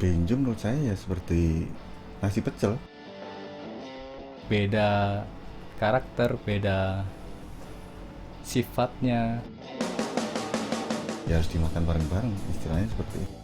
Benjo menurut saya ya seperti nasi pecel. Beda karakter, beda sifatnya. Ya harus dimakan bareng-bareng, istilahnya seperti itu.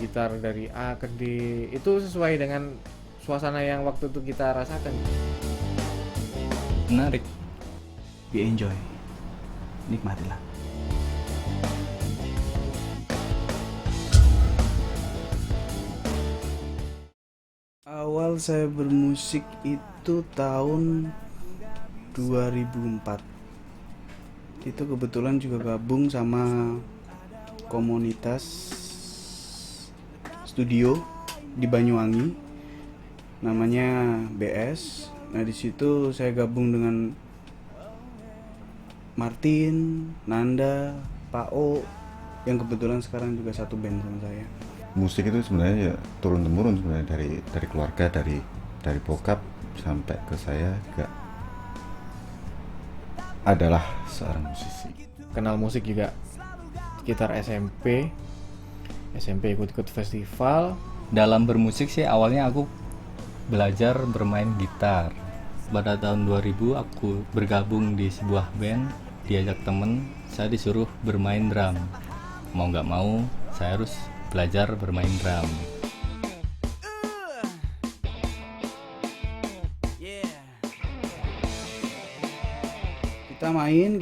Gitar dari A ke D itu sesuai dengan suasana yang waktu itu kita rasakan. Menarik. Be enjoy, nikmatilah. Awal saya bermusik itu tahun 2004. Itu kebetulan juga gabung sama komunitas studio di Banyuwangi, namanya BS. Nah, di situ saya gabung dengan Martin, Nanda, Pak O, yang kebetulan sekarang juga satu band sama saya. Musik itu sebenarnya ya turun temurun sebenarnya dari keluarga, dari bokap sampai ke saya juga adalah seorang musisi. Kenal musik juga sekitar SMP ikut-ikut festival. Dalam bermusik sih awalnya aku belajar bermain gitar. Pada tahun 2000 aku bergabung di sebuah band, diajak temen, saya disuruh bermain drum. Mau gak mau, saya harus belajar bermain drum.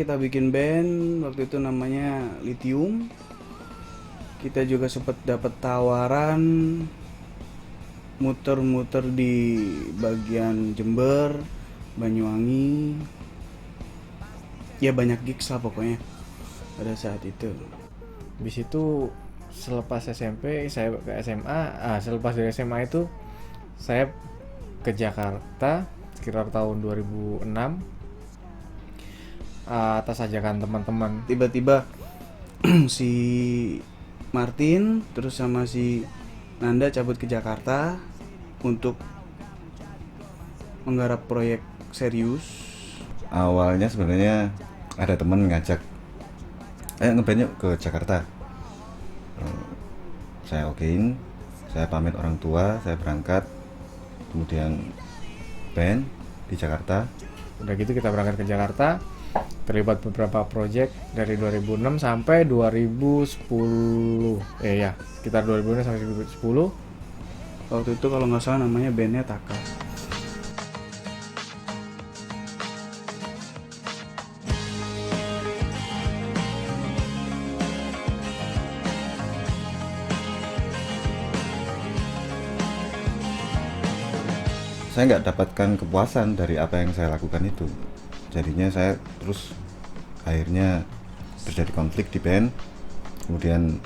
Kita bikin band waktu itu namanya Lithium. Kita juga sempat dapat tawaran muter-muter di bagian Jember, Banyuwangi. Ya banyak gigs lah pokoknya pada saat itu. Habis itu selepas SMP saya ke SMA. Selepas dari SMA itu saya ke Jakarta sekitar tahun 2006 atas ajakan teman-teman. Tiba-tiba si Martin terus sama si Nanda cabut ke Jakarta untuk menggarap proyek serius. Awalnya sebenarnya ada temen ngajak, ayo ngeband yuk ke Jakarta. Saya okein, saya pamit orang tua, saya berangkat, kemudian band di Jakarta. Udah gitu kita berangkat ke Jakarta, terlibat beberapa project dari 2006 sampai 2010. Sekitar 2006 sampai 2010. Waktu itu kalau nggak salah namanya bandnya Taka. Saya nggak dapatkan kepuasan dari apa yang saya lakukan itu. Jadinya saya terus akhirnya terjadi konflik di band. Kemudian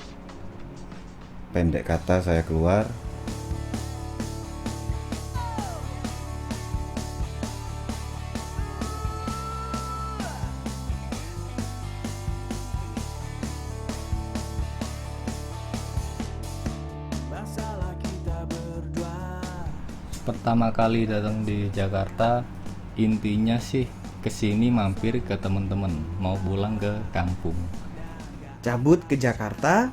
pendek kata saya keluar. Pertama kali datang di Jakarta, intinya sih kesini mampir ke temen-temen, mau pulang ke kampung. Cabut ke Jakarta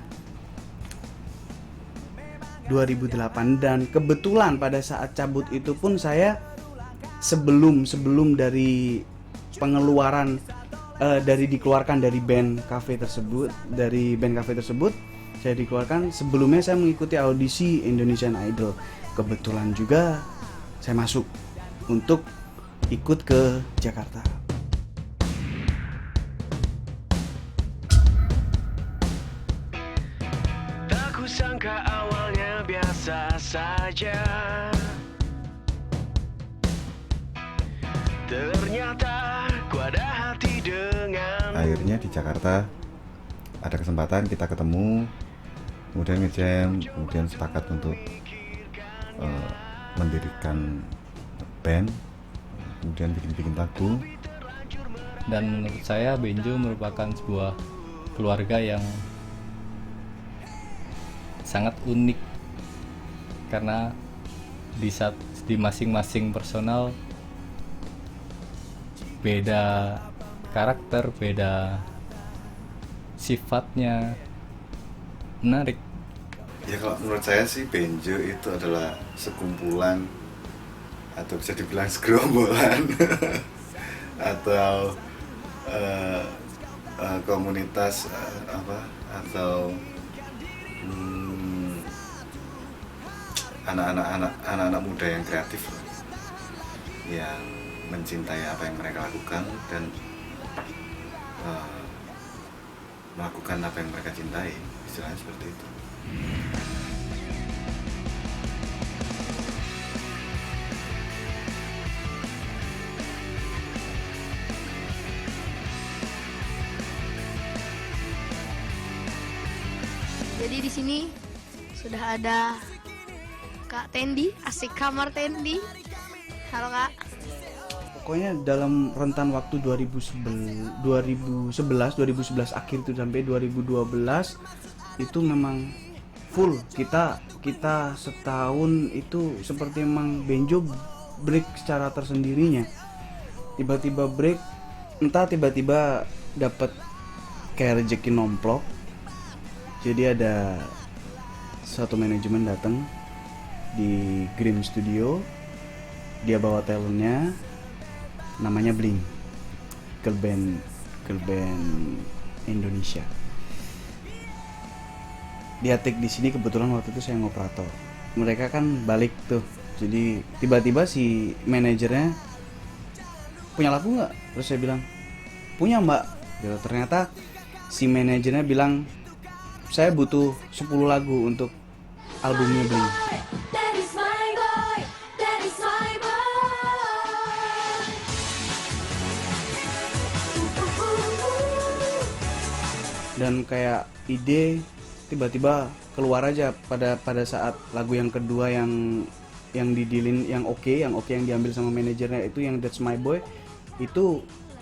2008, dan kebetulan pada saat cabut itu pun saya sebelum dari pengeluaran dari dikeluarkan dari band cafe tersebut, saya dikeluarkan. Sebelumnya saya mengikuti audisi Indonesian Idol. Kebetulan juga saya masuk untuk ikut ke Jakarta. Tak kusangka awalnya biasa saja, ternyata ku ada hati dengan. Akhirnya di Jakarta ada kesempatan kita ketemu, kemudian ngejam, kemudian sepakat untuk mendirikan band, kemudian bikin lagu. Dan menurut saya Benjo merupakan sebuah keluarga yang sangat unik, karena di masing-masing personal beda karakter, beda sifatnya. Menarik. Ya kalau menurut saya sih Benjo itu adalah sekumpulan atau bisa dibilang segerombolan atau komunitas atau anak-anak muda yang kreatif yang mencintai apa yang mereka lakukan dan melakukan apa yang mereka cintai, istilahnya seperti itu. Jadi di sini sudah ada Kak Tendi, asik kamar Tendi. Halo Kak. Pokoknya dalam rentan waktu 2011 akhir itu sampai 2012 itu memang full kita setahun itu seperti memang Benjo break secara tersendirinya. Tiba-tiba break, entah tiba-tiba dapat kayak rezeki nomplok. Jadi ada suatu manajemen datang di Grim Studio, dia bawa talentnya, namanya Bling, girl band Indonesia. Dia take di sini, kebetulan waktu itu saya ngoperator. Mereka kan balik tuh, jadi tiba-tiba si manajernya punya lagu nggak? Terus saya bilang punya mbak. Ya, ternyata si manajernya bilang saya butuh 10 lagu untuk albumnya Bling. Dan kayak ide tiba-tiba keluar aja pada saat lagu yang kedua yang didilin yang oke yang diambil sama manajernya itu yang That's My Boy itu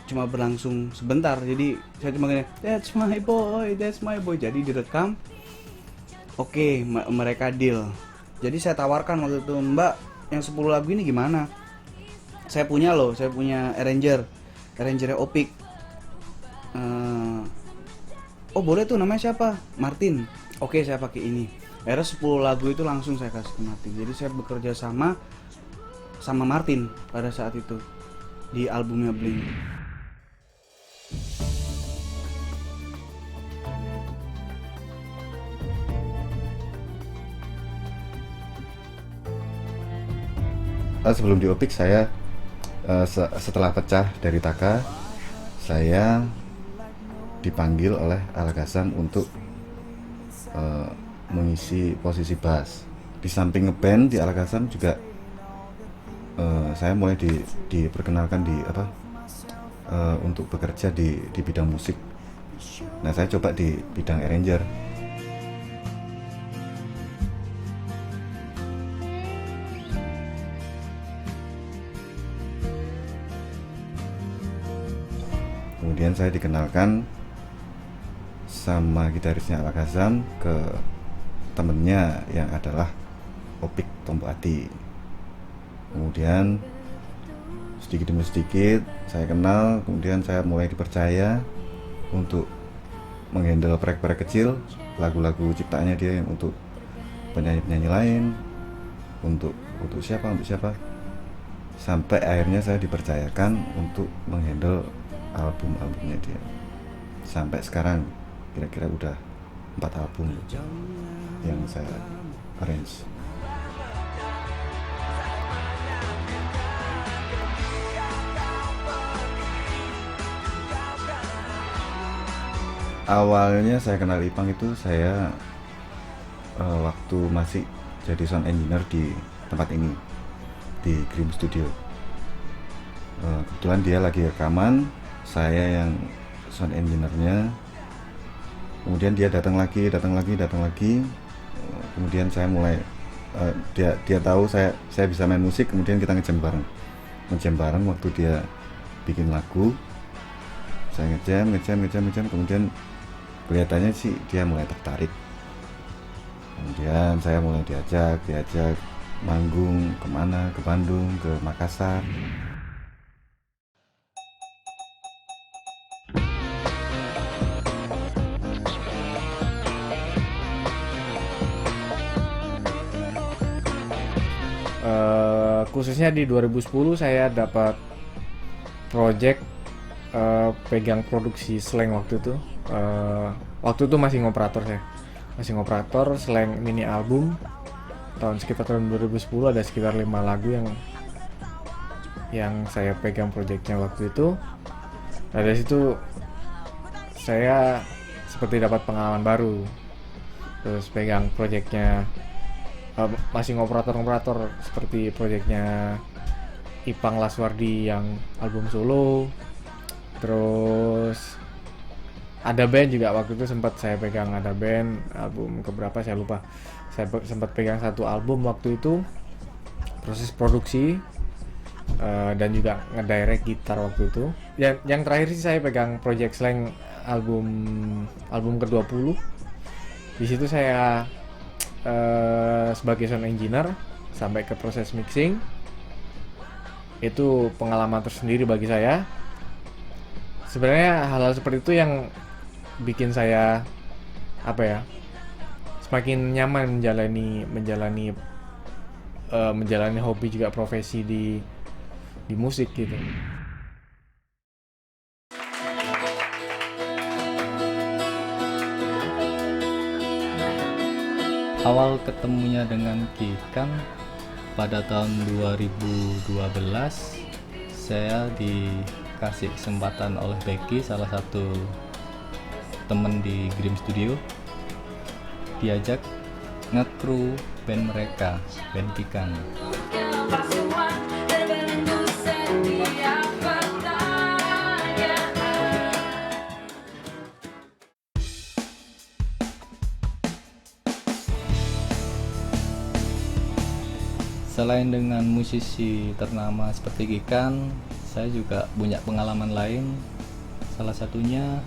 cuma berlangsung sebentar. Jadi saya cuma gini, that's my boy. Jadi direkam. Oke, mereka deal. Jadi saya tawarkan waktu itu, Mbak, yang 10 lagu ini gimana? Saya punya arrangernya Opik. Oh boleh tuh, namanya siapa? Martin. Oke, saya pakai ini. Akhirnya 10 lagu itu langsung saya kasih ke Martin. Jadi saya bekerja sama Martin pada saat itu di albumnya Bling. Sebelum di Opik saya setelah pecah dari Taka, saya dipanggil oleh Al Ghazam untuk mengisi posisi bass. Di samping ngeband di Al Ghazam juga saya mulai diperkenalkan untuk bekerja di bidang musik. Nah, saya coba di bidang arranger. Kemudian saya dikenalkan sama gitarisnya Al Ghazam ke temennya yang adalah Opik Tombok Ati. Kemudian sedikit demi sedikit saya kenal, kemudian saya mulai dipercaya untuk menghandle proyek-proyek kecil, lagu-lagu ciptaannya dia yang untuk penyanyi-penyanyi lain, untuk siapa, sampai akhirnya saya dipercayakan untuk menghandle album-albumnya dia. Sampai sekarang kira-kira udah 4 album yang saya arrange. Awalnya saya kenal Ipang itu saya waktu masih jadi sound engineer di tempat ini, di Grim Studio. Kebetulan dia lagi rekaman, saya yang sound engineer-nya. Kemudian dia datang lagi. Kemudian saya mulai dia tahu saya bisa main musik, kemudian kita ngejam bareng waktu dia bikin lagu. Saya ngejam, kemudian kelihatannya sih dia mulai tertarik. Kemudian saya mulai diajak manggung kemana, ke Bandung, ke Makassar. Khususnya di 2010 saya dapat project pegang produksi Slang waktu itu. Waktu itu masih ngoperator saya. Masih ngoperator Slang mini album. Sekitar tahun 2010 ada sekitar 5 lagu yang saya pegang projectnya waktu itu. Nah, dari situ saya seperti dapat pengalaman baru. Terus pegang projectnya masih ngoperator seperti projectnya Ipang Laswardi yang album solo. Terus ada band juga waktu itu sempat saya pegang, ada band album keberapa saya lupa. Saya sempat pegang satu album waktu itu, proses produksi dan juga ngedirect gitar waktu itu. Yang terakhir sih saya pegang project Slang album ke-20. Di situ saya sebagai sound engineer sampai ke proses mixing. Itu pengalaman tersendiri bagi saya. Sebenarnya hal-hal seperti itu yang bikin saya semakin nyaman menjalani hobi juga profesi di musik gitu. Awal ketemunya dengan Kikang pada tahun 2012, saya dikasih kesempatan oleh Becky, salah satu temen di Grim Studio, diajak nge-crew band mereka, band Kikang. Selain dengan musisi ternama seperti Kikang, saya juga punya pengalaman lain. Salah satunya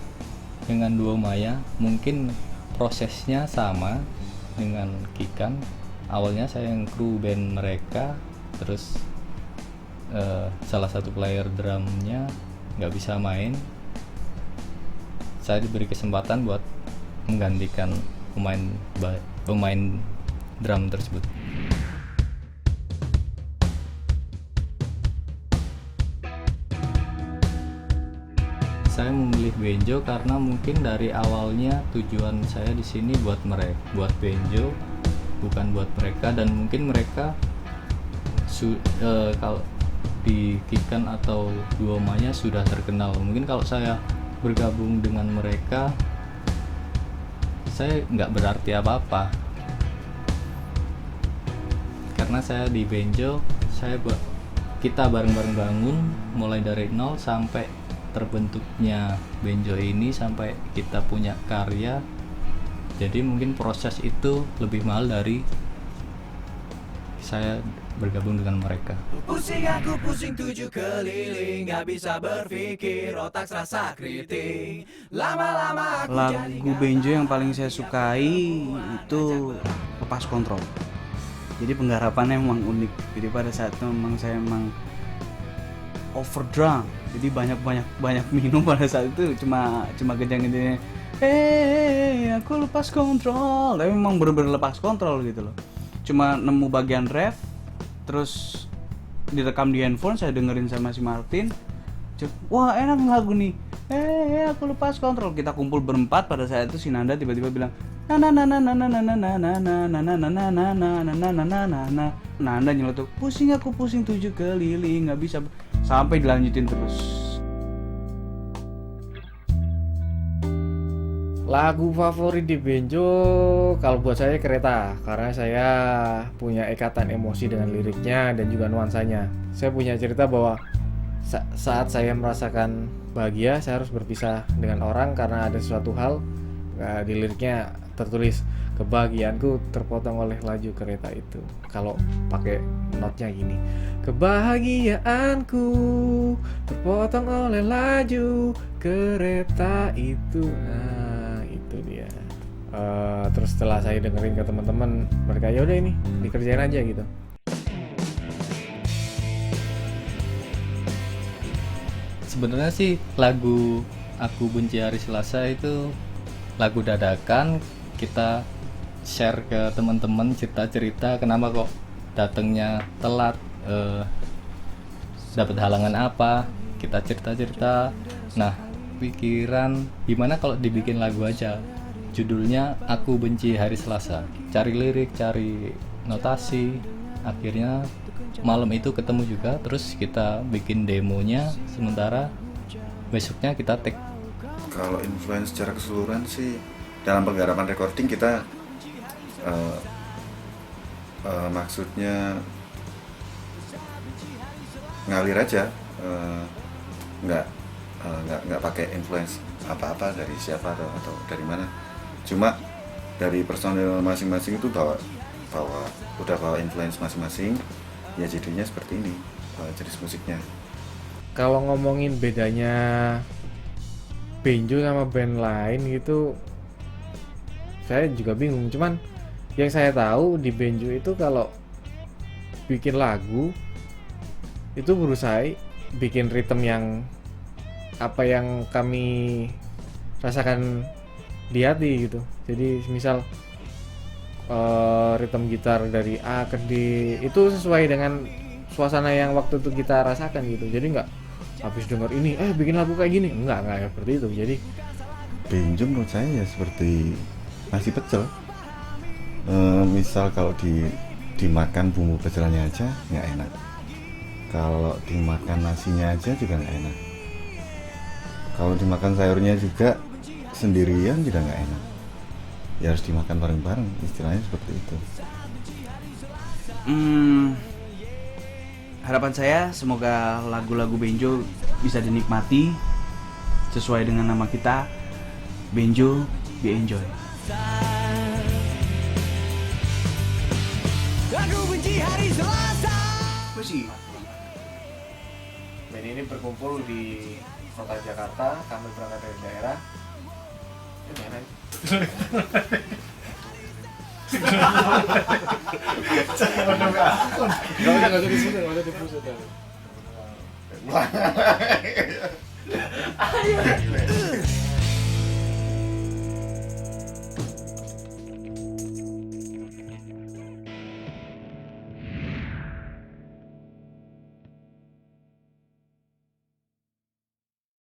dengan Duo Maya. Mungkin prosesnya sama dengan Kikang. Awalnya saya yang kru band mereka, terus salah satu player drumnya nggak bisa main. Saya diberi kesempatan buat menggantikan pemain drum tersebut. Saya memilih Benjo karena mungkin dari awalnya tujuan saya di sini buat Benjo, bukan buat mereka, dan mungkin mereka kalau di Kikang atau Duo Maya sudah terkenal. Mungkin kalau saya bergabung dengan mereka, saya nggak berarti apa-apa. Karena saya di Benjo, kita bareng-bareng bangun mulai dari nol sampai terbentuknya Benjo ini, sampai kita punya karya. Jadi mungkin proses itu lebih mahal dari saya bergabung dengan mereka. Pusing aku pusing 7 keliling, gak bisa berpikir, otak serasa kriting. Lama-lama aku Lagu Benjo yang paling saya sukai itu Lepas Kontrol. Jadi penggarapannya memang unik. Jadi pada saat itu memang saya overdrunk, jadi banyak minum pada saat itu, cuma kejang-kejangnya aku lepas kontrol, tapi memang bener-bener lepas kontrol gitu loh. Cuma nemu bagian ref, terus direkam di handphone, saya dengerin sama si Martin, wah enak lagu nih, aku lepas kontrol. Kita kumpul berempat pada saat itu, si Nanda tiba-tiba bilang Nanda nyeletuk, pusing aku pusing 7 keliling, nggak bisa, sampai dilanjutin terus. Lagu favorit di Benjo kalau buat saya Kereta, karena saya punya ikatan emosi dengan liriknya dan juga nuansanya. Saya punya cerita bahwa saat saya merasakan bahagia, saya harus berpisah dengan orang karena ada sesuatu hal. Di liriknya tertulis, kebahagiaanku terpotong oleh laju kereta itu. Kalau pakai notnya gini, kebahagiaanku terpotong oleh laju kereta itu. Nah itu dia. Terus setelah saya dengerin ke teman-teman, mereka ya udah ini dikerjain aja gitu. Sebenarnya sih lagu Aku Benci Hari Selasa itu lagu dadakan, kita share ke teman-teman cerita-cerita kenapa kok datangnya telat, dapat halangan apa, kita cerita-cerita. Nah, pikiran gimana kalau dibikin lagu aja, judulnya Aku Benci Hari Selasa. Cari lirik, cari notasi, akhirnya malam itu ketemu juga, terus kita bikin demonya, sementara besoknya kita take. Kalau influence secara keseluruhan sih dalam penggarapan recording kita maksudnya ngalir aja, nggak pakai influence apa-apa dari siapa atau dari mana. Cuma dari personil masing-masing itu udah bawa influence masing-masing, ya jadinya seperti ini jenis musiknya. Kalau ngomongin bedanya Benjo sama band lain gitu, saya juga bingung. Cuman yang saya tahu di Benjo itu kalau bikin lagu itu berusaha bikin ritme yang apa yang kami rasakan di hati gitu. Jadi misal ritme gitar dari A ke D itu sesuai dengan suasana yang waktu itu kita rasakan gitu. Jadi nggak habis denger ini bikin lagu kayak gini, enggak seperti itu. Jadi Benjo menurut saya ya seperti nasi pecel. Misal kalau dimakan bumbu pecelnya aja nggak enak, kalau dimakan nasinya aja juga nggak enak, kalau dimakan sayurnya juga sendirian juga nggak enak, ya harus dimakan bareng-bareng, istilahnya seperti itu. Harapan saya semoga lagu-lagu Benjo bisa dinikmati sesuai dengan nama kita, Benjo Be Enjoy. Aku benci hari Selasa. Masih band ini berkumpul di kota Jakarta, kami berangkat dari daerah. Gak usah di sini, gak usah di pusat.